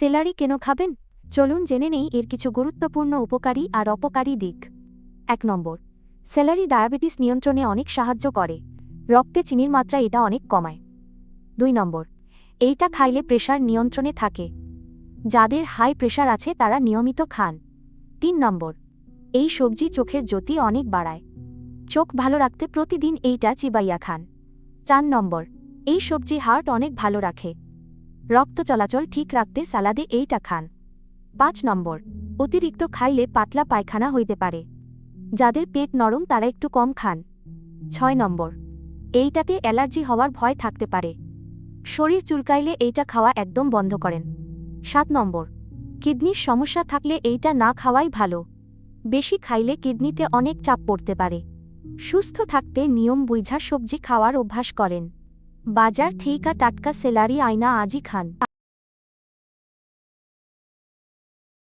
Salary কেন খাবেন? চলুন জেনে নেই এর কিছু গুরুত্বপূর্ণ উপকারী আর অপকারী দিক। ১ নম্বর, সেলারি ডায়াবেটিস নিয়ন্ত্রণে অনেক সাহায্য করে। রক্তে চিনির মাত্রা এটা অনেক কমায়। ২ নম্বর, এইটা খাইলে প্রেশার নিয়ন্ত্রণে থাকে। যাদের হাই প্রেশার আছে তারা নিয়মিত খান। ৩ নম্বর, এই সবজি চোখের জ্যোতি অনেক বাড়ায়। চোখ ভালো রাখতে প্রতিদিন এইটা চিবাইয়া খান। ৪ নম্বর, এই সবজি হার্ট অনেক ভালো রাখে। রক্ত চলাচল ঠিক রাখতে সালাদে এইটা খান। ৫ নম্বর, অতিরিক্ত খাইলে পাতলা পায়খানা হইতে পারে। যাদের পেট নরম তারা একটু কম খান। ৬ নম্বর, এইটাতে অ্যালার্জি হওয়ার ভয় থাকতে পারে। শরীর চুলকাইলে এইটা খাওয়া একদম বন্ধ করেন। ৭ নম্বর, কিডনির সমস্যা থাকলে এইটা না খাওয়াই ভালো। বেশি খাইলে কিডনিতে অনেক চাপ পড়তে পারে। সুস্থ থাকতে নিয়ম বুইঝা সবজি খাওয়ার অভ্যাস করেন। বাজার থেইকা টাটকা সেলারি আইনা আজই খান।